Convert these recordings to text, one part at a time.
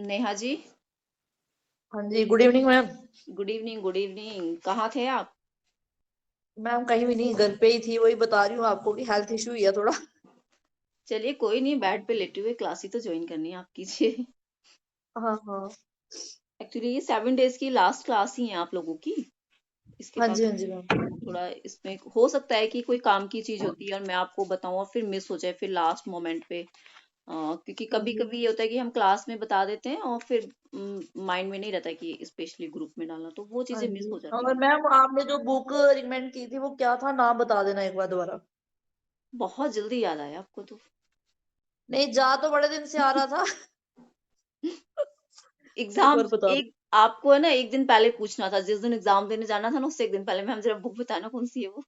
नेहा जी। हाँ जी, good evening ma'am. Good evening, good evening. कहाँ थे आप? मैम कहीं भी नहीं, घर पे ही थी। वही बता रही हूँ आपको कि हेल्थ इशू ही है थोड़ा। चलिए कोई नहीं, बेड पे लेटे हुए क्लास ही तो ज्वाइन करनी है, आप कीजिए। हाँ हाँ। एक्चुअली ये 7 डेज की लास्ट क्लास ही है आप लोगों की। इसके हाँ बाद जी हाँ जी मैम। थोड़ा इसमें हो सकता है कि कोई काम की चीज होती है और मैं आपको बताऊं और फिर मिस हो जाए फिर लास्ट मोमेंट पे। क्योंकि हाँ कभी जी कभी ये होता है कि हम क्लास में बता देते हैं और फिर माइंड में नहीं रहता कि स्पेशली ग्रुप में डालना, तो वो हाँ चीजें मिस जी। हो जाती और हैं। मैम आपने जो बुक रिकमेंड की थी वो क्या था, नाम बता देना एक बार दोबारा। बहुत जल्दी याद आया आपको तो। नहीं, जा तो बड़े दिन से आ रहा था। एक एग्जाम बार बता दो। एक आपको है ना, एक दिन पहले पूछना था, जिस दिन एग्जाम देने जाना था ना उससे एक दिन पहले। मैम जरा बुक बताना कौन सी है वो।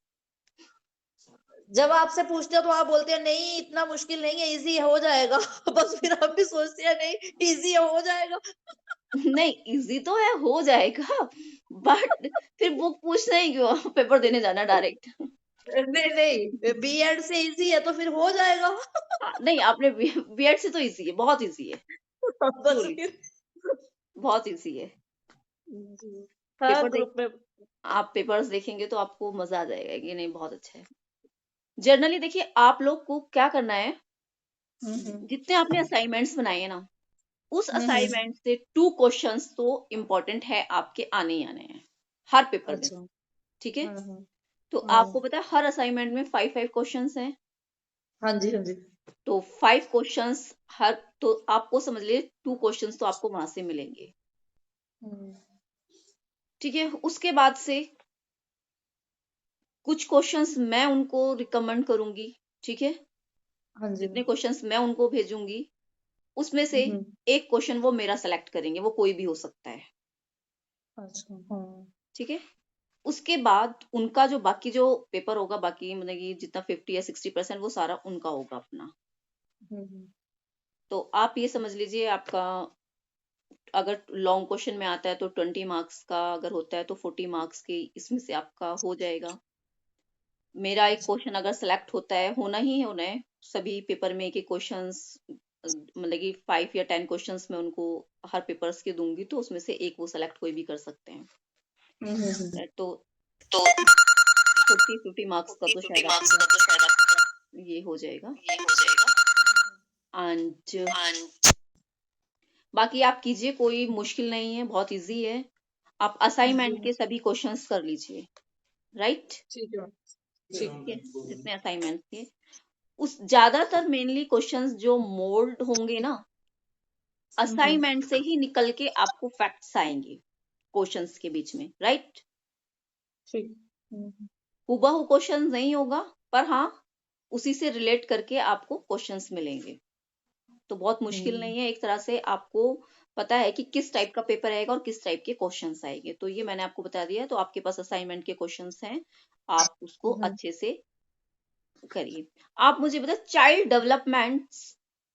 जब आपसे पूछते हो तो आप बोलते हैं नहीं इतना मुश्किल नहीं है, इजी हो जाएगा। बस फिर हम भी सोचते हैं नहीं इजी हो जाएगा। नहीं, इजी तो है, हो जाएगा। बट फिर बुक पूछना ही क्यों, पेपर देने जाना डायरेक्ट। नहीं नहीं, बीएड से इजी है तो फिर हो जाएगा। हाँ, नहीं आपने बीएड से तो इजी है, बहुत इजी है। बस ट्रूली फिर। बहुत इजी है। जी। हाँ, पेपर देख ग्रुप में। आप पेपर्स देखेंगे तो आपको मजा आ जाएगा कि नहीं बहुत अच्छा है। जनरली देखिए, आप लोग को क्या करना है, हम्म जितने आपने असाइनमेंट्स बनाए हैं ना, उस हम्म। असाइनमेंट से 2 क्वेश्चंस तो इम्पोर्टेंट है, आपके आने ही आने हैं हर पेपर में। अच्छा। ठीक है? हम्म। तो हम्म। आपको पता है हर असाइनमेंट में 5 5 क्वेश्चंस हैं। हाँ जी हाँ जी। तो 5 क्वेश्चंस हर, तो आपको समझ लीजिए 2 क्वेश्चंस तो आपको वहां से मिलेंगे। हम्म। ठीक है? उसके बाद से कुछ क्वेश्चंस मैं उनको रिकमेंड करूंगी। ठीक है? हाँ जी। जितने क्वेश्चंस मैं उनको भेजूंगी उसमें से हम्म। एक क्वेश्चन वो मेरा सेलेक्ट करेंगे, वो कोई भी हो सकता है। अच्छा। हाँ। ठीक है? उसके बाद उनका जो बाकी जो पेपर होगा, बाकी मतलब कि जितना 50 या 60% वो सारा उनका होगा अपना। हम्म। तो आप ये समझ लीजिए, आपका अगर लॉन्ग क्वेश्चन में आता है तो 20 मार्क्स का, अगर होता है तो 40 मार्क्स के इसमें से आपका हो जाएगा। मेरा एक क्वेश्चन अगर सेलेक्ट होता है, होना है सभी पेपर में एक एक क्वेश्चंस, मतलब कि 5 या 10 क्वेश्चंस मैं उनको हर पेपर्स के दूंगी, तो उसमें से एक वो सेलेक्ट कोई भी कर सकते हैं। हम्म। तो तो 40 50 मार्क्स का तो 50 शायद मार्क्स आपको का तो शायद आपको ये हो जाएगा। ये हो जाएगा। एंड एंड बाकी आप कीजिए, कोई मुश्किल नहीं है, बहुत इजी है। आप जी। असाइनमेंट के सभी क्वेश्चंस कर लीजिए। राइट? ठीक है। ठीक है? ठीक। जितने असाइनमेंट के, उस ज्यादातर मेनली क्वेश्चंस जो मोल्ड होंगे ना, हम्म। असाइनमेंट से ही निकल के आपको फैक्ट्स आएंगे क्वेश्चंस के बीच में। राइट? ठीक। हम्म। हुबहू क्वेश्चन नहीं होगा, पर हाँ उसी से रिलेट करके आपको क्वेश्चंस मिलेंगे। तो बहुत मुश्किल हम्म। नहीं है, एक तरह से आपको पता है कि किस टाइप का पेपर आएगा और किस टाइप के क्वेश्चंस आएंगे। तो ये मैंने आपको बता दिया, तो आपके पास असाइनमेंट के क्वेश्चंस हैं, आप उसको हम्म। अच्छे से करिए। आप मुझे बताए, चाइल्ड डेवलपमेंट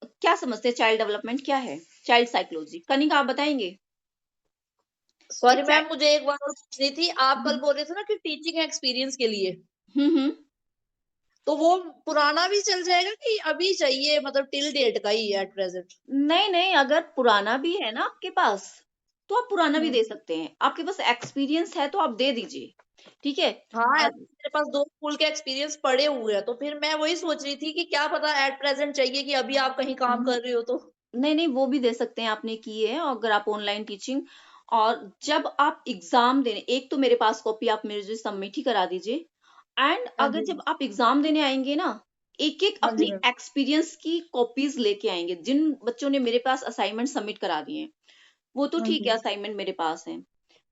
क्या समझते हैं? चाइल्ड डेवलपमेंट क्या है? चाइल्ड साइकोलॉजी, कनिका आप बताएंगे कि सॉरी मैम, मुझे एक बात और पूछनी थी। आप कल हम्म बोल रहे थे ना कि टीचिंग एक्सपीरियंस के लिए, हम्म। तो वो पुराना भी चल जाएगा कि अभी चाहिए, मतलब टिल डेट का ही है एट प्रेजेंट? नहीं नहीं, अगर पुराना भी है ना आपके पास, तो आप पुराना भी दे हम्म। सकते हैं। आपके पास एक्सपीरियंस है तो आप दे दीजिए। ठीक है? हाँ, ऐसे मेरे पास 2 स्कूल के एक्सपीरियंस पड़े हुए हैं, तो फिर मैं वही सोच रही थी कि क्या पता एट प्रेजेंट चाहिए कि अभी आप कहीं काम वो कर रहे हो तो। नहीं नहीं, वो भी दे सकते हैं, आपने की है और अगर आप ऑनलाइन टीचिंग। और जब आप एग्जाम देने, एक तो मेरे पास कॉपी आप मेरे जो सबमिट ही करा दीजिए। एंड हाँ अगर जी। जब आप एग्जाम देने आएंगे ना, एक एक हाँ जी अपनी मैम। एक्सपीरियंस की कॉपीज लेके आएंगे। जिन बच्चों ने मेरे पास असाइनमेंट सबमिट करा दिए हैं वो तो ठीक है, असाइनमेंट मेरे पास है।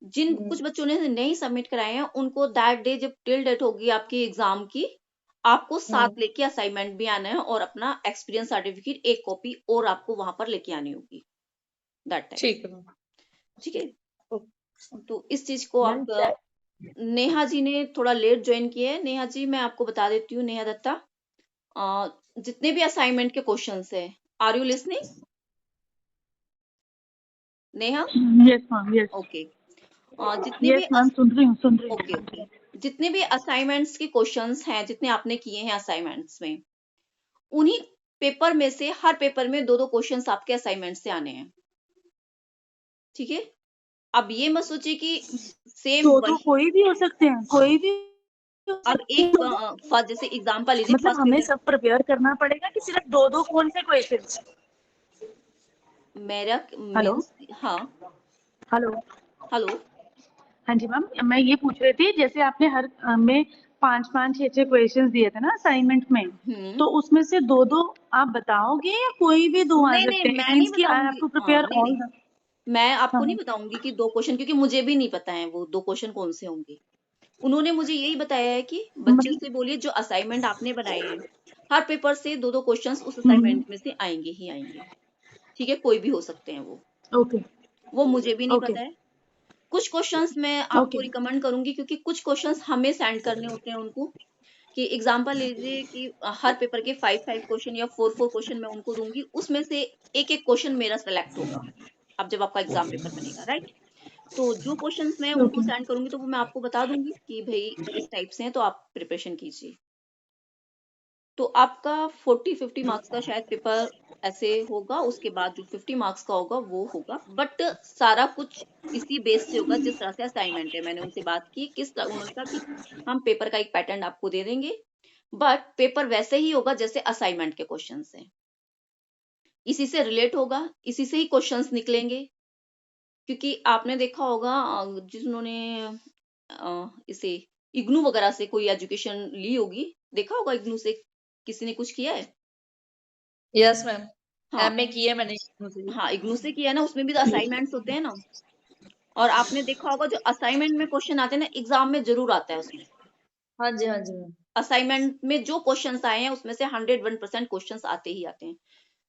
जिन हम्म। कुछ बच्चों ने नहीं सबमिट कराए हैं, उनको दैट डे जब टिल डेट होगी आपकी एग्जाम की, आपको हम्म। साथ लेके असाइनमेंट भी आना है और अपना एक्सपीरियंस सर्टिफिकेट एक कॉपी और आपको वहां पर लेके आनी होगी दैट टाइम। ठीक है मैम। ठीक है? ओके। तो इस चीज को मैम आप नेहा जी ने थोड़ा लेट ज्वाइन किया है। नेहा जी मैं आपको बता देती हूँ, नेहा दत्ता, जितने भी असाइनमेंट के क्वेश्चंस है, are you listening Neha? Yes ma'am, yes. Okay. जितने भी यस मैम, सुन रही ओके हूँ। ओके, जितने भी असाइनमेंट्स के क्वेश्चंस हैं, जितने आपने किए हैं असाइनमेंट्स में, उन्हीं पेपर में से हर पेपर में दो दो क्वेश्चंस आपके असाइनमेंट से आने हैं। ठीक है। अब ये मत सोचिए कि सेम दो वही। कोई भी हो सकते हैं, कोई भी हो अब सकते एक हैं। फर्स्ट जैसे एग्जांपल लीजिए, मतलब फर्स्ट हमें पेपर। सब प्रिपेयर करना पड़ेगा कि सिर्फ दो कौन से क्वेश्चन? मेरा हेलो मीन्स, हाँ। हेलो। हेलो। हाँ जी मैम, मैं ये पूछ रही थी, जैसे आपने हर में 5-5 6-6 क्वेश्चंस दिए थे ना असाइनमेंट में, तो उसमें से दो आप बताओगे या कोई भी दो आ नहीं नहीं, सकते हैं? इट मैं नहीं मींस कि आई हैव बताऊंगी। टू हाँ, प्रिपेयर नहीं ऑल नहीं, द। मैं आपको हाँ नहीं हाँ। बताऊंगी कि 2 क्वेश्चन, क्योंकि मुझे भी नहीं पता है वो 2 क्वेश्चन कौन से होंगे। उन्होंने मुझे यही बताया है कि बच्चे मतलब से बोलिए जो असाइनमेंट आपने बनाए हैं, हर पेपर से 2 क्वेश्चंस उस असाइनमेंट में से आएंगे ही आएंगे। ठीक है, कोई भी हो सकते हैं ओके वो मुझे भी नहीं ओके पता है। कुछ क्वेश्चंस मैं आपको ओके। रिकमेंड करूंगी, क्योंकि कुछ क्वेश्चंस हमें सेंड करने होते हैं उनको। कि एग्जांपल लीजिए कि हर पेपर के 5-5 क्वेश्चन या 4-4 क्वेश्चन मैं उनको दूंगी, उसमें से एक एक क्वेश्चन मेरा सेलेक्ट होगा। अब जब आपका एग्जाम पेपर बनेगा, राइट, तो जो क्वेश्चंस मैं उनको ओके सेंड करूंगी तो वो मैं आपको बता दूंगी कि भाई इस टाइप से हैं, तो आप प्रिपरेशन कीजिए। तो आपका 40-50 मार्क्स का शायद पेपर ऐसे होगा, उसके बाद जो 50 मार्क्स का होगा वो होगा, बट सारा कुछ इसी बेस से होगा जिस तरह से असाइनमेंट है। मैंने उनसे बात की, किस तरह, उन्होंने कहा कि हम पेपर का एक पैटर्न आपको दे देंगे, बट पेपर वैसे ही होगा जैसे असाइनमेंट के क्वेश्चन हैं। इसी से रिलेट होगा, इसी से ही क्वेश्चंस निकलेंगे। क्योंकि आपने देखा होगा जिन्होंने इसे इग्नू वगैरह से कोई एजुकेशन ली होगी, देखा होगा इग्नू से किसी ने कुछ किया है। यस मैम, हाँ। एमए किए मैंने। हाँ, इग्नू से किया है ना, उसमें भी तो असाइनमेंट्स होते हैं ना। और आपने देखा होगा जो असाइनमेंट में क्वेश्चन आते हैं ना, एग्जाम में जरूर आता है उसमें। हाँ जी हाँ जी मैम। असाइनमेंट में जो क्वेश्चंस आए हैं उसमें से 101% क्वेश्चंस आते ही आते हैं।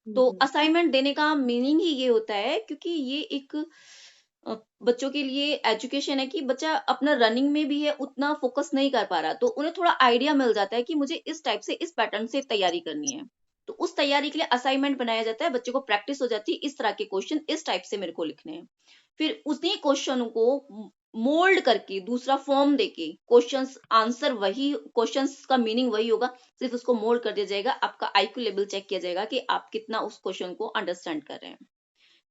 तो असाइनमेंट देने का मीनिंग ही ये होता है, क्योंकि ये एक बच्चों के लिए एजुकेशन है कि बच्चा अपना रनिंग में भी है उतना फोकस नहीं कर पा रहा, तो उन्हें थोड़ा आइडिया मिल जाता है कि मुझे इस टाइप से, इस पैटर्न से तैयारी करनी है। तो उस तैयारी के लिए असाइनमेंट बनाया जाता है, बच्चे को प्रैक्टिस हो जाती है, इस तरह के क्वेश्चन इस टाइप से मेरे को लिखने हैं। फिर उसी क्वेश्चन को मोल्ड करके दूसरा फॉर्म देके क्वेश्चंस आंसर वही, क्वेश्चंस का मीनिंग वही होगा, सिर्फ उसको मोल्ड कर दिया जाएगा। आपका आईक्यू लेवल चेक किया जाएगा कि आप कितना उस क्वेश्चन को अंडरस्टैंड कर रहे हैं।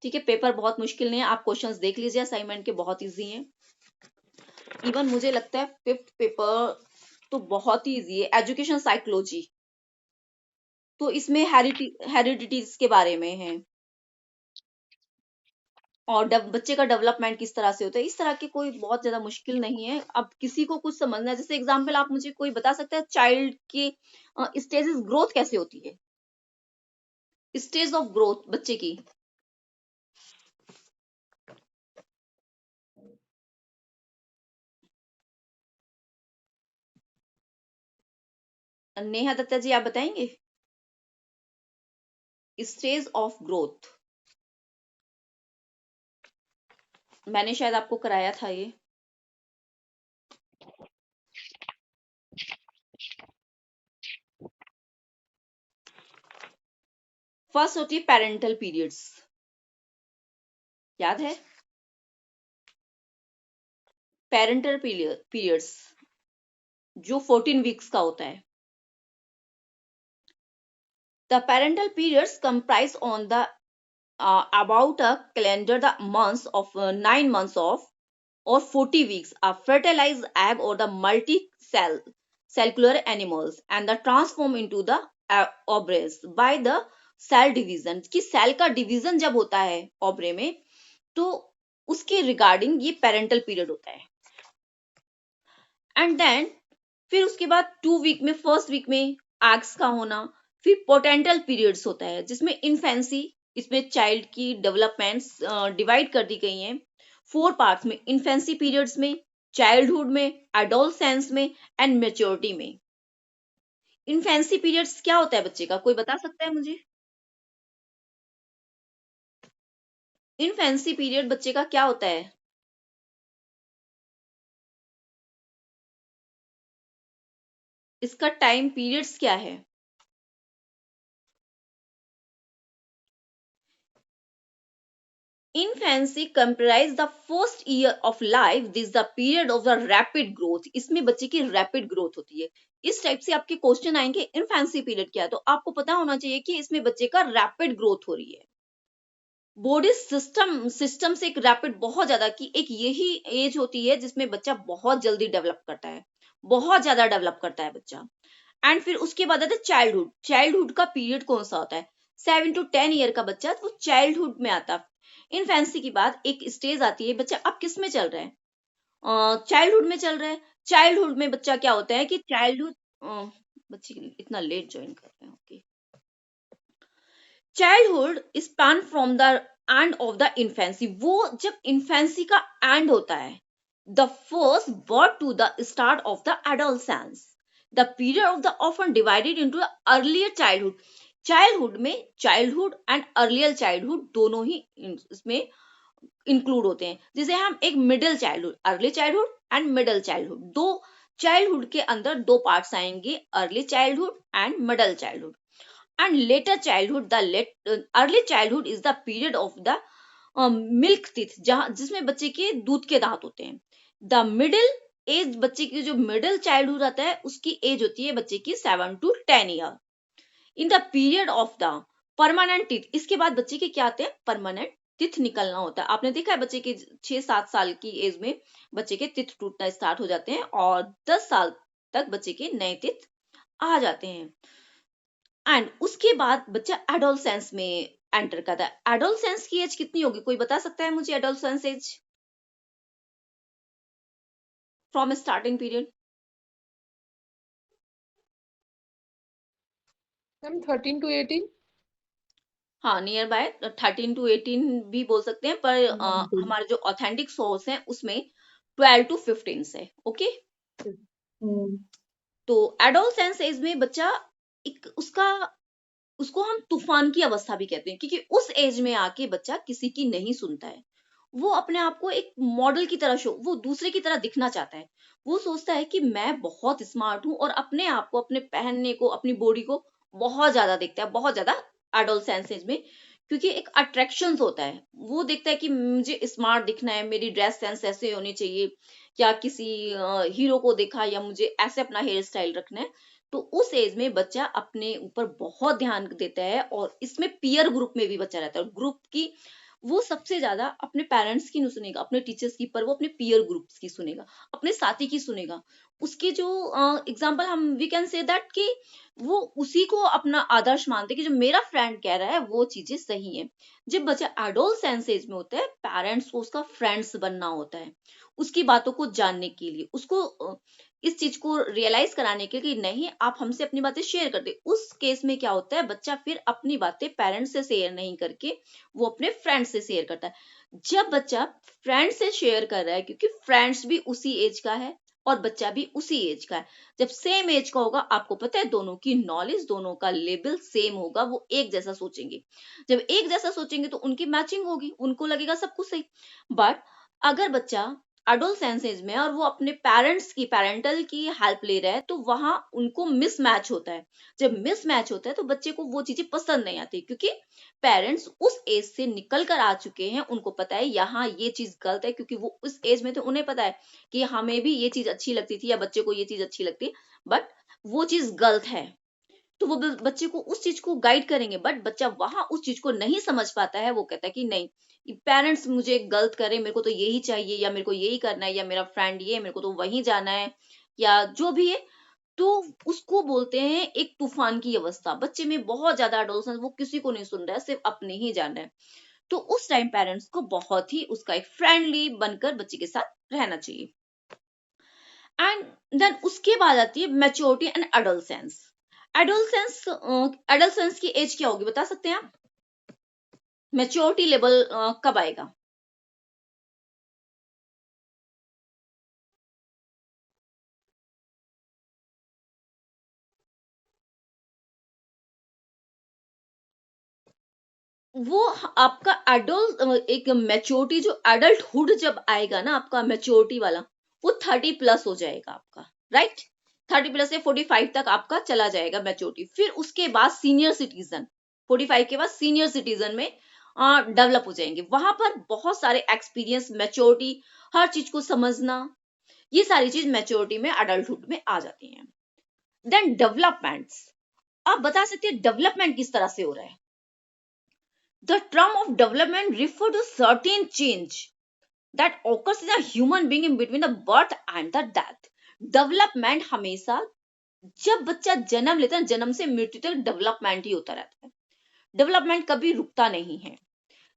ठीक है, पेपर बहुत मुश्किल नहीं है, आप क्वेश्चंस देख लीजिए असाइनमेंट के, बहुत इजी हैं। इवन मुझे लगता है 5th पेपर तो बहुत ही इजी है, एजुकेशन साइकोलॉजी। तो इसमें हेरिडिटीज के बारे में है, और बच्चे का डेवलपमेंट किस तरह से होता है, इस तरह के कोई बहुत ज्यादा मुश्किल नहीं है। अब किसी को कुछ समझना है, जैसे एग्जाम्पल आप मुझे कोई बता सकता है चाइल्ड की स्टेजेस ग्रोथ कैसे होती है, स्टेज ऑफ ग्रोथ बच्चे की। नेहा दत्ता जी आप बताएंगे स्टेज ऑफ ग्रोथ? मैंने शायद आपको कराया था ये। फर्स्ट होती है पेरेंटल पीरियड्स, याद है? पेरेंटल पीरियड्स जो 14 वीक्स का होता है। The parental periods comprise on the about a calendar the months of 9 months of or 40 weeks a fertilized egg or the cellular animals and the transform into the ovaries by the cell division। कि cell का division जब होता है ओवरे में, तो उसके regarding ये parental period होता है। एंड देन फिर उसके बाद 2 वीक में, फर्स्ट वीक में एग्स का होना। फिर पोटेंटल पीरियड्स होता है जिसमें इन्फेंसी, इसमें चाइल्ड की डेवलपमेंट्स डिवाइड कर दी गई हैं 4 पार्ट्स में, इन्फेंसी पीरियड्स में, चाइल्डहुड में, एडोलसेंस में एंड मैच्योरिटी में। इन्फेंसी पीरियड्स क्या होता है बच्चे का, कोई बता सकता है मुझे? इन्फेंसी पीरियड बच्चे का क्या होता है? इसका टाइम पीरियड्स क्या है? Infancy comprise the first year of life. This is the period of the rapid growth. इसमें बच्चे की रैपिड ग्रोथ होती है। इस टाइप से आपके क्वेश्चन आएंगे इन्फेंसी पीरियड क्या है, तो आपको पता होना चाहिए कि इसमें बच्चे का रैपिड ग्रोथ हो रही है। बॉडी सिस्टम से एक रैपिड बहुत ज्यादा कि एक यही एज होती है जिसमें बच्चा बहुत जल्दी डेवलप करता है, बहुत ज्यादा डेवलप करता है बच्चा। एंड फिर उसके बाद आता है चाइल्डहुड। चाइल्डहुड का पीरियड कौन सा होता है? 7 to 10 ईयर का बच्चा वो चाइल्डहुड में आता है। इनफेंसी के बाद एक स्टेज आती है, बच्चा अब किस में चल रहा है? चाइल्डहुड में चल रहा है। चाइल्डहुड में बच्चा क्या होता है कि चाइल्डहुड बच्चे इतना लेट ज्वाइन कर रहे हैं, okay. Childhood is span from the end of the infancy, वो जब इन्फेंसी का एंड होता है, the first birth to the start of the adolescence, the period of the often divided into earlier childhood. Childhood में childhood and earlier childhood दोनों ही इसमें include होते हैं। जैसे हम एक middle childhood, early childhood and middle childhood, दो चाइल्डहुड के अंदर दो पार्ट्स आएंगे, early childhood and middle childhood and later childhood. The early childhood is the period of the milk teeth, जहां जिसमें बच्चे के दूध के दांत होते हैं। द मिडिल एज, बच्चे की जो मिडिल चाइल्डहुड आता है उसकी एज होती है बच्चे की 7 to 10 year. In the period of the permanent teeth, इसके बाद बच्चे के क्या आते हैं? परमानेंट टिथ निकलना होता है। आपने देखा है बच्चे के 6-7 साल की एज में बच्चे के टिथ टूटना स्टार्ट हो जाते हैं और 10 साल तक बच्चे के नए टिथ आ जाते हैं। एंड उसके बाद बच्चा एडोलसेंस में एंटर करता है। एडोलसेंस की एज कितनी होगी? कोई बता सकता है मुझे adolescence age from starting period? Ma'am 13 to 18। हाँ, नियर बाय 13 to 18 भी बोल सकते हैं, पर हमारे जो ऑथेंटिक सोर्स है उसमें 12 to 15 से, ओके। तो एडोलसेंस एज में बच्चा एक उसको हम तूफान की अवस्था भी कहते हैं, क्योंकि उस एज में आके बच्चा किसी की नहीं सुनता है। वो अपने आप को एक मॉडल की तरह वो दूसरे की तरह दिखना चाहता है। वो सोचता है कि मैं बहुत स्मार्ट हूं, और अपने आप को, अपने पहनने को, अपनी बॉडी को बहुत ज्यादा देखता है, बहुत ज्यादा एडोलसेंस एज में, क्योंकि एक अट्रैक्शन होता है। वो देखता है कि मुझे स्मार्ट दिखना है, मेरी ड्रेस सेंस ऐसे होनी चाहिए, या किसी हीरो को देखा, या मुझे ऐसे अपना हेयर स्टाइल रखना है। तो उस एज में बच्चा अपने ऊपर बहुत ध्यान देता है, और इसमें पीयर ग्रुप में भी बच्चा रहता है। ग्रुप की वो सबसे ज्यादा अपने पेरेंट्स की नहीं सुनेगा, अपने टीचर्स की, पर वो अपने पीयर ग्रुप्स की सुनेगा, अपने साथी की सुनेगा। उसके जो एग्जाम्पल हम वी कैन से दैट कि वो उसी को अपना आदर्श मानते कि जो मेरा फ्रेंड कह रहा है वो चीजें सही है। जब बच्चा एडोलसेंस एज में होता है, पेरेंट्स को उसका फ्रेंड्स बनना होता है, उसकी बातों को जानने के लिए, उसको इस चीज को रियलाइज कराने के लिए कि नहीं, आप हमसे अपनी बातें शेयर करते। उस केस में क्या होता है, बच्चा फिर अपनी बातें पेरेंट्स से शेयर नहीं करके वो अपने फ्रेंड से शेयर करता है। जब बच्चा फ्रेंड से शेयर कर रहा है, क्योंकि फ्रेंड्स भी उसी एज का है और बच्चा भी उसी एज का है, जब सेम एज का होगा, आपको पता है दोनों की नॉलेज, दोनों का लेवल सेम होगा, वो एक जैसा सोचेंगे। जब एक जैसा सोचेंगे तो उनकी मैचिंग होगी, उनको लगेगा सब कुछ सही। बट अगर बच्चा एडोलसेंस एज में और वो अपने पेरेंट्स की, पेरेंटल की हेल्प ले रहा है, तो वहां उनको मिसमैच होता है। जब मिसमैच होता है तो बच्चे को वो चीजें पसंद नहीं आती, क्योंकि पेरेंट्स उस एज से निकल कर आ चुके हैं, उनको पता है यहाँ ये चीज गलत है, क्योंकि वो उस एज में थे, उन्हें पता है कि हमें भी ये चीज अच्छी लगती थी या बच्चे को ये चीज अच्छी लगती है, बट वो चीज गलत है। तो वो बच्चे को उस चीज को गाइड करेंगे, बट बच्चा वहां उस चीज को नहीं समझ पाता है। वो कहता है कि नहीं, पेरेंट्स मुझे गलत करे, मेरे को तो यही चाहिए, या मेरे को यही करना है, या मेरा फ्रेंड ये, मेरे को तो वहीं जाना है, या जो भी है। तो उसको बोलते हैं एक तूफान की अवस्था। बच्चे में बहुत ज्यादा एडोलसेंस, वो किसी को नहीं सुन रहा है, सिर्फ अपने ही जान रहा है। तो उस टाइम पेरेंट्स को बहुत ही उसका एक फ्रेंडली बनकर बच्चे के साथ रहना चाहिए। एंड देन उसके बाद आती है मैच्योरिटी एंड एडोलसेंस। एडोलसेंस की एज क्या होगी, बता सकते हैं आप? मैच्योरिटी लेवल कब आएगा? वो आपका एक मैच्योरिटी, जो एडल्टहुड जब आएगा ना आपका मैच्योरिटी वाला, वो 30 प्लस हो जाएगा आपका, राइट। 30 प्लस से 45 तक आपका चला जाएगा मैच्योरिटी। फिर उसके बाद सीनियर सिटीजन, 45 के बाद सीनियर सिटीजन में डेवलप हो जाएंगे। वहां पर बहुत सारे एक्सपीरियंस, मैच्योरिटी, हर चीज को समझना, ये सारी चीज मैच्योरिटी में, एडल्टहुड में आ जाती हैं। देन डेवलपमेंट्स, आप बता सकते हैं डेवलपमेंट किस तरह से हो रहा है? The term of development refer to certain change that occurs in a human being in between the birth and the death. Development हमेशा जब बच्चा जन्म लेता है, जन्म से मृत्यु तक डेवलपमेंट ही होता रहता है, डेवलपमेंट कभी रुकता नहीं है.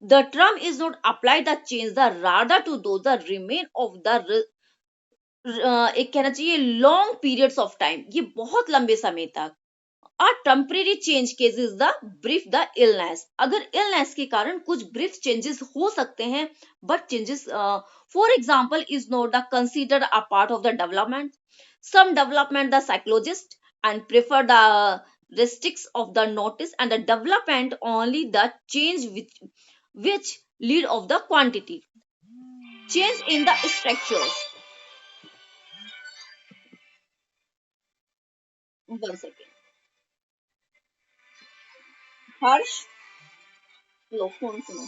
The term is not applied the change the rather to those that remain of the एक कहना चाहिए लॉन्ग पीरियड्स ऑफ टाइम, ये बहुत लंबे समय तक. A temporary change case is the brief the illness. अगर illness के कारण कुछ brief changes हो सकते हैं, but changes for example is not the considered a part of the development. Some development the psychologist and prefer the restricts of the notice and the development only the change which lead of the quantity. Change in the structures. 1 second. Harsh लो phone सुनो.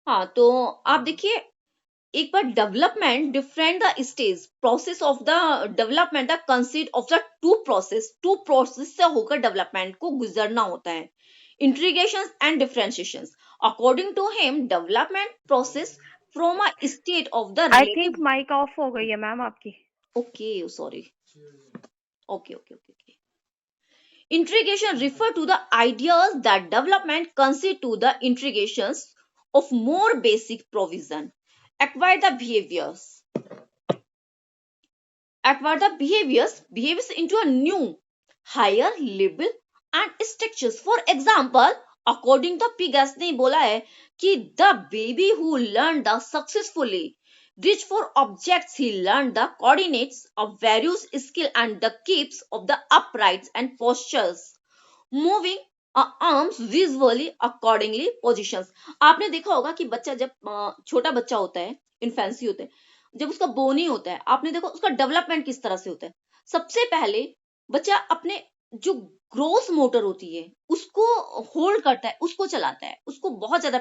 हाँ, तो आप देखिए एक बार development different the stage process of the development the consist of the two process से होकर डेवलपमेंट को गुजरना होता है. Integration and differentiation according to him development process from a state of the I think mike off हो गई है ma'am आपकी. Okay sorry. Okay. Integration refer to the ideas that development consist to the integrations of more basic provision. Acquire the behaviors into a new, higher level and structures. For example, according to Piaget ने बोला है कि the baby who learned the successfully reach for objects, he learned the coordinates of various skill and the keeps of the uprights and postures, moving arms visually accordingly positions. आपने देखा होगा कि बच्चा जब छोटा बच्चा होता है, इन्फेंसी होता है, जब उसका बोनी होता है, आपने देखो उसका डेवलपमेंट किस तरह से होता है. सबसे पहले बच्चा अपने जो ग्रोस मोटर होती है उसको होल्ड करता है, उसको चलाता है, उसको बहुत ज्यादा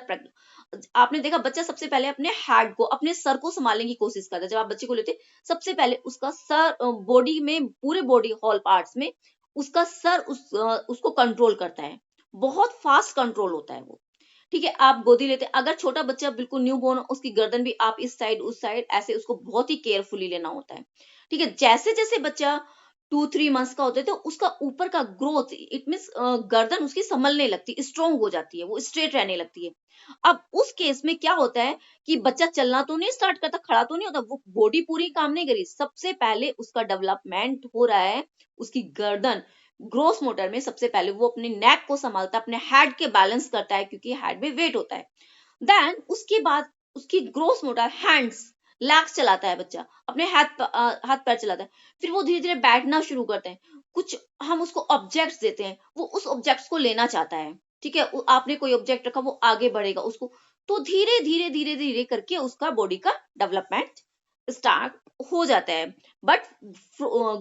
आपने देखा बच्चा सबसे पहले अपने हेड को, अपने सर को संभालने की कोशिश करता है. जब आप बच्चे को लेते सबसे पहले उसका सर, बॉडी में, पूरे बॉडी हॉल पार्ट्स में उसका सर उसको कंट्रोल करता है, बहुत फास्ट कंट्रोल होता है वो. ठीक है, आप गोदी लेते, अगर छोटा बच्चा बिल्कुल न्यू बोर्न, उसकी गर्दन भी आप इस साइड उस साइड ऐसे उसको बहुत ही केयरफुली लेना होता है. ठीक है, जैसे जैसे बच्चा 2-3 मंथ्स का होता है तो उसका ऊपर का ग्रोथ, इट मीन्स गर्दन उसकी संभलने लगती है, स्ट्रॉन्ग हो जाती है, वो स्ट्रेट रहने लगती है. अब उस केस में क्या होता है कि बच्चा चलना तो नहीं स्टार्ट करता, खड़ा तो नहीं होता, वो बॉडी पूरी काम नहीं करी, सबसे पहले उसका डेवलपमेंट हो रहा है उसकी गर्दन, ग्रोस मोटर में सबसे पहले वो अपने नेक को संभालता है, अपने हेड के बैलेंस करता है क्योंकि हेड में वेट होता है. देन उसके बाद उसकी ग्रोस मोटर हैंड्स, लेग्स चलाता है बच्चा, अपने हाथ पैर चलाता है, फिर वो धीरे धीरे बैठना शुरू करते हैं. कुछ हम उसको ऑब्जेक्ट्स देते हैं, वो उस ऑब्जेक्ट्स को लेना चाहता है. ठीक है, आपने कोई ऑब्जेक्ट रखा, वो आगे बढ़ेगा उसको, तो धीरे धीरे धीरे धीरे करके उसका बॉडी का डेवलपमेंट स्टार्ट हो जाता है. But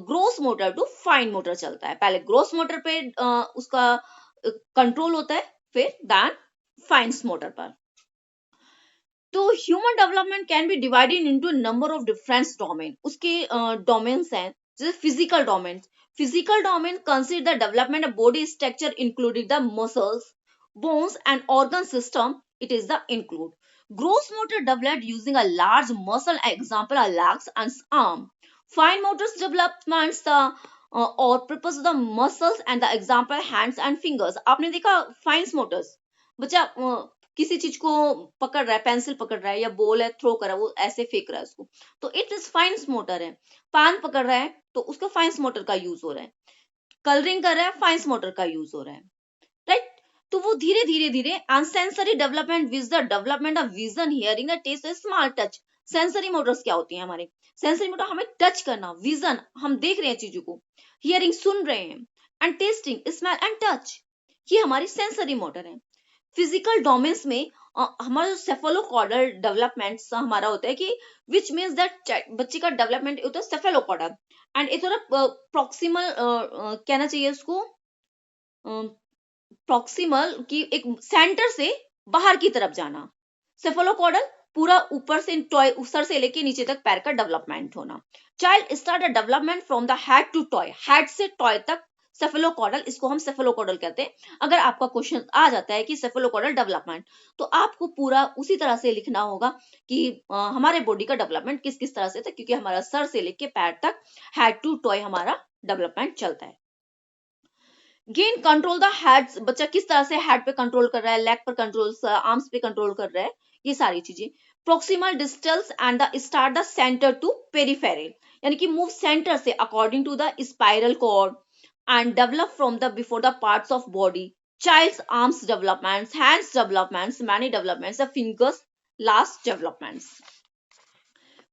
gross motor to fine motor चलता है, पहले ग्रोस मोटर पे उसका कंट्रोल होता है, फिर दैन फाइन मोटर पर. तो human development can be divided into number of different domain. उसके डोमेन्स हैं, जैसे physical domain. Physical domain consider the development of body structure including the muscles, bones and organ system. It is the include. Gross motor developed using a large muscle, example a legs and arm. Fine motors developments or purpose of the muscles and the example hands and fingers. आपने देखा fine Motors, बच्चा किसी चीज को पकड़ रहा है, pencil पकड़ रहा है या बॉल है थ्रो कर रहा है, वो ऐसे फेंक रहा है उसको, तो इट इज फाइन मोटर है. पान पकड़ रहा है तो उसका फाइन मोटर का यूज हो रहा है. कलरिंग कर रहा है, फाइन मोटर का यूज हो रहा है. राइट, तो वो धीरे धीरे धीरे and sensory development with the development of vision, hearing, taste, small touch. Sensory motors क्या होती हैं हमारे? सेंसरी मोटर हमें टच करना, विजन हम देख रहे हैं चीजों को, हियरिंग सुन रहे हैं, and testing smell and touch, ये हमारी सेंसरी मोटर है. फिजिकल डोमेन्स में हमारा जो सेफेलोकॉर्डल डेवलपमेंट हमारा होता है कि विच मीन्स दैट बच्चे का डेवलपमेंट होता है सेफेलोकॉर्डल, एंड ये थोड़ा प्रॉक्सिमल कहना चाहिए उसको, प्रॉक्सिमल की एक सेंटर से बाहर की तरफ जाना. सेफेलोकॉर्डल पूरा ऊपर से टॉय सर से लेके नीचे तक पैर का डेवलपमेंट होना। Child start the development from the head to toe, head से टॉय तक सेफेलोकॉर्डल, इसको हम सेफेलोकॉर्डल कहते हैं। अगर आपका क्वेश्चन आ जाता है कि सेफेलोकॉर्डल डेवलपमेंट, तो आपको पूरा उसी तरह से लिखना होगा कि हमारे बॉडी का डेवलपमेंट किस किस तरह से था, क्योंकि हमारा सर से लेके पैर तक हेड टू टॉय हमारा डेवलपमेंट चलता है। गेन कंट्रोल द हेड, बच्चा किस तरह से हेड पे कंट्रोल कर रहा है, लेग पर कंट्रोल, आर्म्स पे कंट्रोल कर रहा है, ये सारी चीजें। Proximal distals and the start the centre to peripheral, यानी कि मूव सेंटर से according to the spiral cord and develop from the before the parts of body. Child's arms developments, hands developments, many developments, the fingers last developments.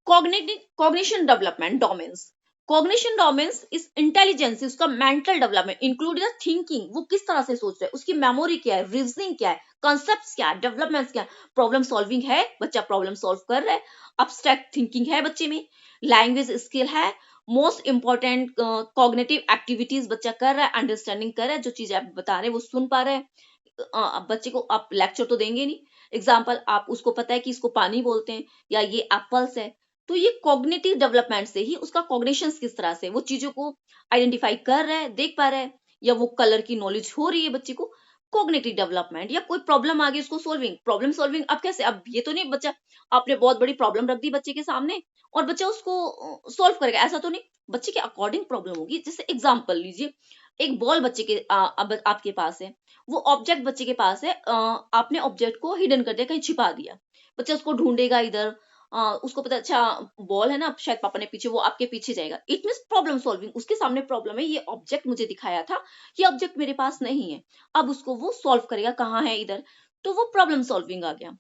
Cognition development domains. Cognition domains is intelligence, उसका mental development include the thinking, वो किस तरह से सोच रहा है, उसकी memory क्या है, reasoning क्या है, concepts क्या है, developments क्या है, problem solving है, बच्चा problem solve कर रहा है, abstract thinking है बच्चे में, language skill है, मोस्ट इंपॉर्टेंट कॉग्निटिव एक्टिविटीज बच्चा कर रहा है, अंडरस्टैंडिंग कर रहा है, जो चीज आप बता रहे हैं वो सुन पा रहे हैं। बच्चे को आप लेक्चर तो देंगे नहीं, एग्जाम्पल आप उसको पता है कि इसको पानी बोलते हैं या ये एप्पल्स है, तो ये कॉग्निटिव डेवलपमेंट से ही उसका कॉग्निशन किस तरह से वो चीजों को आइडेंटिफाई कर रहा है, देख पा रहा है, या वो कलर की नॉलेज हो रही है बच्चे को, कॉग्निटिव डेवलपमेंट। या कोई प्रॉब्लम आ गई उसको सोल्विंग, प्रॉब्लम सोल्विंग। अब कैसे, अब ये तो नहीं बच्चा आपने बहुत बड़ी प्रॉब्लम रख दी बच्चे के सामने और बच्चा उसको सोल्व करेगा, ऐसा तो नहीं, बच्चे के अकॉर्डिंग प्रॉब्लम होगी। जैसे एग्जांपल लीजिए, एक बॉल बच्चे के अब आपके पास है, वो ऑब्जेक्ट बच्चे के पास है, आपने ऑब्जेक्ट को हिडन कर दिया, कहीं छिपा दिया, बच्चा उसको ढूंढेगा इधर, उसको पता अच्छा बॉल है ना, शायद पापा ने पीछे, वो आपके पीछे जाएगा, इट मींस प्रॉब्लम सॉल्विंग। उसके सामने प्रॉब्लम है, ये ऑब्जेक्ट मुझे दिखाया था, ये ऑब्जेक्ट मेरे पास नहीं है, अब उसको वो सॉल्व करेगा, कहाँ है इधर, तो वो प्रॉब्लम सॉल्विंग आ गया।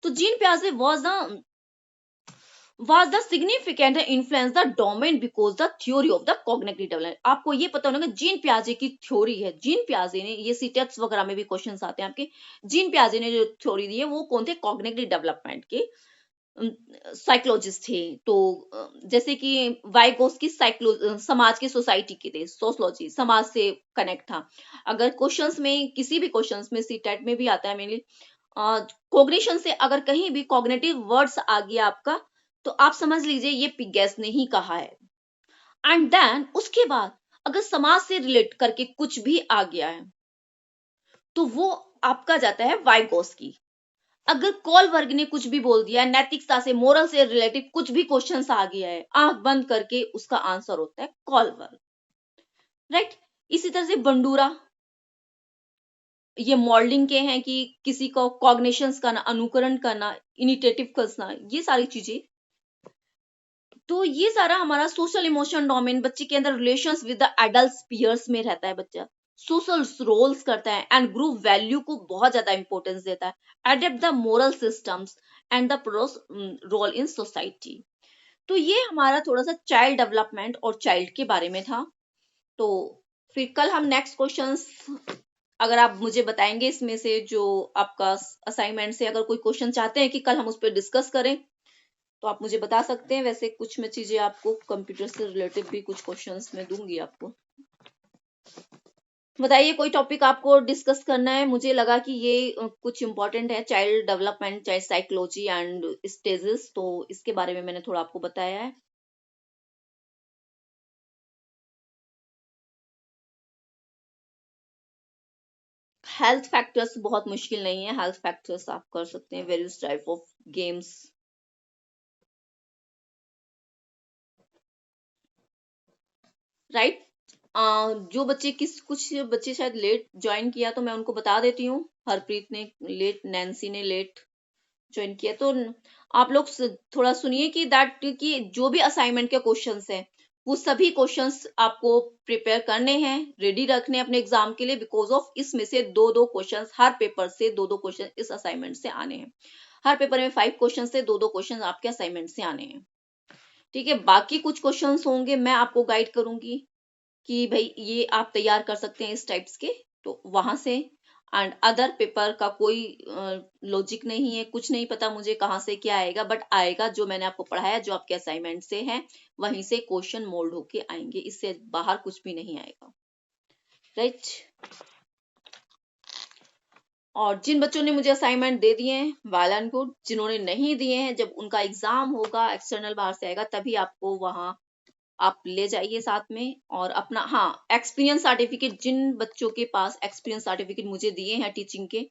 तो gene पियाजे was the significant influence the domain because the theory of the cognitive development। आपको ये पता होगा जीन पियाजे की थ्योरी है, जीन पियाजे ने, ये सीटेट्स वगैरह में भी क्वेश्चंस आते हैं आपके, जीन पियाजे ने जो थ्योरी दी है वो कौन थे, कॉग्निटिव डेवलपमेंट के साइकोलॉजिस्ट थे। तो जैसे कि वाइगोस्की समाज की सोसाइटी के थे, सोशलॉजी समाज से कनेक्ट था। अगर क्वेश्चंस में, किसी भी क्वेश्चंस में, सीटेट में भी आता है मेनली, कॉग्निशन से अगर कहीं भी कॉग्निटिव वर्ड्स आ गया आपका, तो आप समझ लीजिए ये पिगेस ने ही कहा है। एंड देन उसके बाद अगर समाज से रिलेट करके कुछ भी आ गया है तो वो आपका जाता है वाइगोस्की। अगर कॉलबर्ग ने कुछ भी बोल दिया है, नैतिकता से, मोरल से रिलेटेड कुछ भी क्वेश्चंस आ गया है, आंख बंद करके उसका आंसर होता है कॉलबर्ग, राइट। इसी तरह से बंडूरा, ये मॉडलिंग के हैं कि किसी को कॉग्निशंस करना, अनुकरण करना, इनिटेटिव करना, ये सारी चीजें। तो ये सारा हमारा सोशल इमोशन डोमेन, बच्चे के अंदर relations with the adult peers में रहता है, बच्चा सोशल रोल्स करता है एंड ग्रुप वैल्यू को बहुत ज्यादा इंपॉर्टेंस देता है, adapt the moral systems and the role in society. तो ये हमारा थोड़ा सा चाइल्ड डेवलपमेंट और चाइल्ड के बारे में था। तो फिर कल हम नेक्स्ट क्वेश्चंस, अगर आप मुझे बताएंगे इसमें से जो आपका असाइनमेंट से अगर कोई क्वेश्चन चाहते हैं कि कल हम उस पर डिस्कस करें तो आप मुझे बता सकते हैं। वैसे कुछ मैं चीजें आपको कंप्यूटर से रिलेटेड भी कुछ क्वेश्चंस में दूंगी आपको। बताइए कोई टॉपिक आपको डिस्कस करना है। मुझे लगा कि ये कुछ इंपॉर्टेंट है, child development, child psychology and stages, तो इसके बारे में मैंने थोड़ा आपको बताया है। हेल्थ फैक्टर्स बहुत मुश्किल नहीं है, हेल्थ फैक्टर्स आप कर सकते हैं, various type of games, right. जो बच्चे कुछ बच्चे शायद लेट ज्वाइन किया तो मैं उनको बता देती हूँ। हरप्रीत ने लेट, नैन्सी ने लेट ज्वाइन किया, तो आप लोग थोड़ा सुनिए कि दैट कि जो भी असाइनमेंट के क्वेश्चंस हैं वो सभी क्वेश्चंस आपको प्रिपेयर करने हैं, रेडी रखने अपने एग्जाम के लिए, बिकॉज ऑफ इसमें से दो क्वेश्चंस हर पेपर से, दो क्वेश्चन इस असाइनमेंट से आने हैं। हर पेपर में 5 क्वेश्चन से दो क्वेश्चन आपके असाइनमेंट से आने हैं, ठीक है। बाकी कुछ क्वेश्चंस होंगे मैं आपको गाइड करूंगी कि भाई ये आप तैयार कर सकते हैं इस टाइप्स के, तो वहां से। एंड अदर पेपर का कोई लॉजिक नहीं है, कुछ नहीं पता मुझे कहाँ से क्या आएगा, बट आएगा जो मैंने आपको पढ़ाया, जो आपके असाइनमेंट से है वहीं से क्वेश्चन मोल्ड होके आएंगे, इससे बाहर कुछ भी नहीं आएगा, राइट। और जिन बच्चों ने मुझे असाइनमेंट दे दिए हैं वेल एंड गुड, जिन्होंने नहीं दिए हैं जब उनका एग्जाम होगा एक्सटर्नल बाहर से आएगा तभी आपको वहां आप ले जाइए साथ में। और अपना हाँ एक्सपीरियंस सर्टिफिकेट, जिन बच्चों के पास एक्सपीरियंस सर्टिफिकेट मुझे दिए हैं टीचिंग के,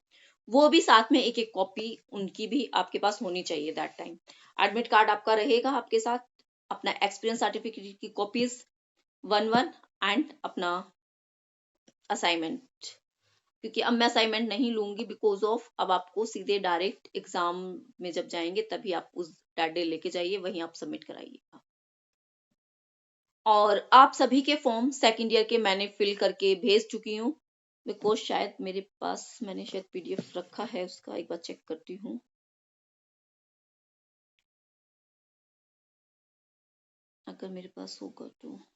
वो भी साथ में एक एक कॉपी उनकी भी आपके पास होनी चाहिए दैट टाइम। एडमिट कार्ड आपका रहेगा आपके साथ, अपना एक्सपीरियंस सर्टिफिकेट की कॉपीज 1 एंड अपना असाइनमेंट, क्योंकि अब मैं असाइनमेंट नहीं लूंगी बिकॉज ऑफ अब आपको सीधे डायरेक्ट एग्जाम में जब जाएंगे तभी आप उस दैट डे लेके जाइए, वहीं आप सबमिट कराइएगा। और आप सभी के फॉर्म सेकेंड ईयर के मैंने फिल करके भेज चुकी हूँ, बिकॉज शायद मेरे पास मैंने शायद पीडीएफ रखा है उसका, एक बार चेक करती हूँ। अगर मेरे पास होगा तो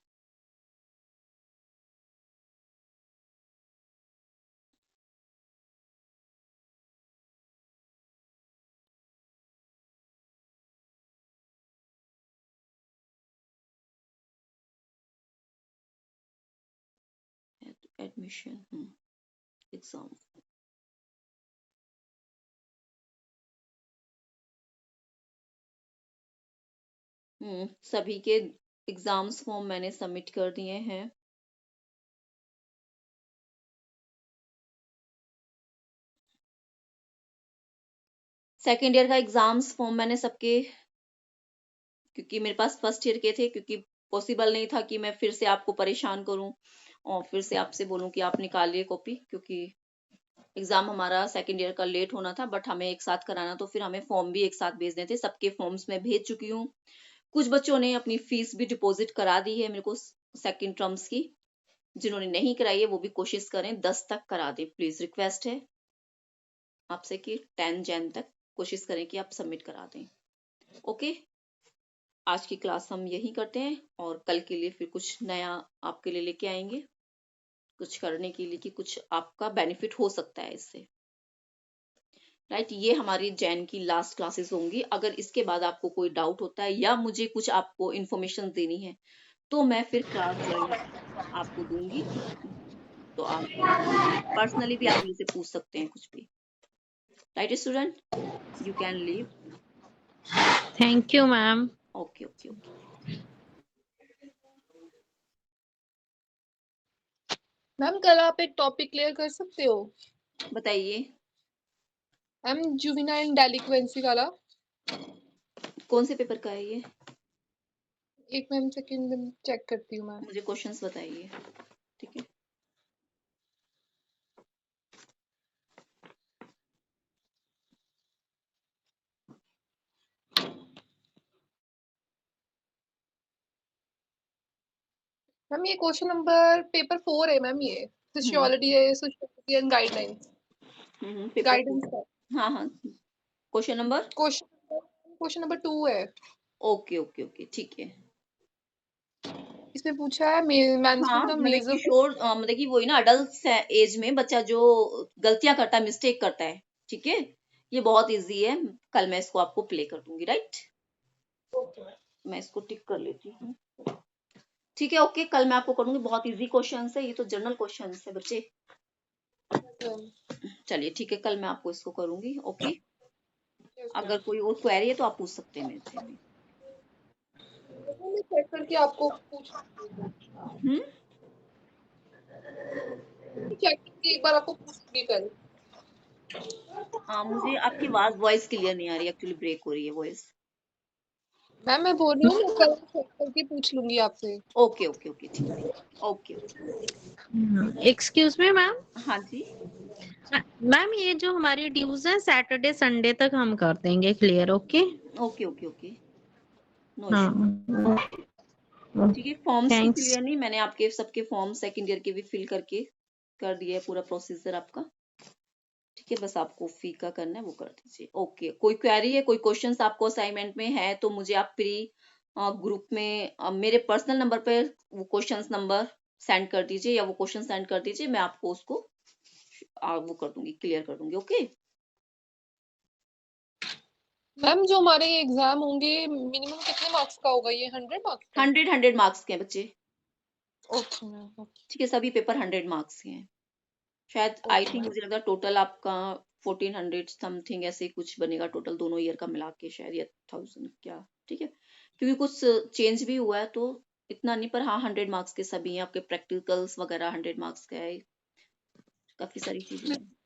एडमिशन एग्जाम सभी के एग्जाम्स फॉर्म मैंने सबमिट कर दिए हैं। सेकेंड ईयर का एग्जाम्स फॉर्म मैंने सबके, क्योंकि मेरे पास फर्स्ट ईयर के थे, क्योंकि पॉसिबल नहीं था कि मैं फिर से आपको परेशान करूं और फिर से आपसे बोलूं कि आप निकालिए कॉपी, क्योंकि एग्जाम हमारा सेकेंड ईयर का लेट होना था बट हमें एक साथ कराना, तो फिर हमें फॉर्म भी एक साथ भेजने थे। सबके फॉर्म्स मैं भेज चुकी हूँ। कुछ बच्चों ने अपनी फीस भी डिपॉजिट करा दी है मेरे को सेकेंड टर्म्स की, जिन्होंने नहीं कराई है वो भी कोशिश करें 10 तक करा दें, प्लीज रिक्वेस्ट है आपसे कि 10 जन तक कोशिश करें कि आप सबमिट करा दें। ओके, आज की क्लास हम यही करते हैं और कल के लिए फिर कुछ नया आपके लिए लेके आएंगे, कुछ करने के लिए कि कुछ आपका बेनिफिट हो सकता है इससे। राइट, ये हमारी जैन की लास्ट क्लासेस होंगी। अगर इसके बाद आपको कोई डाउट होता है या मुझे कुछ आपको इन्फॉर्मेशन देनी है तो मैं फिर क्लास ज्वाइन आपको दूंगी, तो आप पर्सनली भी आप मुझसे पूछ सकते हैं कुछ भी। Right student, you can leave. Thank you ma'am. Okay okay okay. Ma'am कल आप एक टॉपिक क्लियर कर सकते हो? बताइए। मैम जुवेनाइल डेलिक्वेंसी वाला। कौन से पेपर का है ये? एक मैम सेकंड में चेक करती हूँ मैम। मुझे क्वेश्चंस बताइए, ठीक है। मैम ये क्वेश्चन नंबर पेपर 4 है मैम, ये सोशियोलॉजी है, sociology and guidelines. Paper guidance का हाँ हाँ, क्वेश्चन क्वेश्चन नंबर 2 है। ओके ओके ओके, ठीक है। इसमें पूछा है मैनेजमेंट ऑफ मतलब मेजर। किशोर मतलब कि वही ना अडल्ट एज में बच्चा जो गलतियां करता है, मिस्टेक करता है, ठीक है। ये बहुत इजी है, कल मैं इसको आपको प्ले कर दूंगी। राइट, मैं इसको टिक कर लेती हूँ, ठीक है। ओके, कल मैं आपको करूंगी, बहुत इजी क्वेश्चन है ये, तो जनरल क्वेश्चन है बच्चे। चलिए ठीक है, कल मैं आपको इसको करूंगी। ओके, अगर कोई और क्वेरी है तो आप पूछ सकते हैं मेरे से भी। चेक करके आपको पूछ चेक करके एक बार आपको पूछूंगी कल। मुझे आपकी वॉइस क्लियर नहीं आ रही, एक्चुअली ब्रेक हो रही है वॉइस। मैम मैं बोल रही हूँ कल चेक करके पूछ लूंगी आपसे। ओके ओके ओके, ठीक है। Okay excuse me ma'am. हाँ जी मैम ये जो हमारी ड्यूज है सैटरडे संडे तक हम कर देंगे clear. Okay okay okay okay, no हाँ इशू। ठीक है, फॉर्म्स की थैंक्स। क्लियर नहीं, मैंने आपके सबके फॉर्म सेकंड ईयर के भी फिल करके कर दिया है, पूरा प्रोसीजर आपका। ठीक है, बस आपको फी का करना है वो कर दीजिए। ओके, कोई क्वेरी है, कोई क्वेश्चंस आपको असाइनमेंट में है तो मुझे आप प्री ग्रुप में मेरे पर्सनल नंबर पे वो क्वेश्चंस नंबर सेंड कर दीजिए या वो क्वेश्चन सेंड कर दीजिए, मैं आपको उसको वो कर दूंगी, क्लियर कर दूंगी। ओके मैम जो हमारे एग्जाम होंगे मिनिमम कितने मार्क्स का होगा ये? 100 मार्क्स का? 100 मार्क्स के हैं बच्चे। Okay ma'am. ठीक है, सभी पेपर 100 मार्क्स के हैं। शायद आई ओके थिंक मैम। मुझे लग रहा है टोटल आपका 1400 समथिंग ऐसे ही कुछ बनेगा टोटल दोनों ईयर का मिला के, शायद या 1000 क्या, ठीक है, क्योंकि कुछ चेंज भी हुआ है तो इतना नहीं, पर हाँ 100 मार्क्स के सभी हैं आपके, प्रैक्टिकल्स वगैरह 100 मार्क्स का है, काफी सारी चीजें हैं।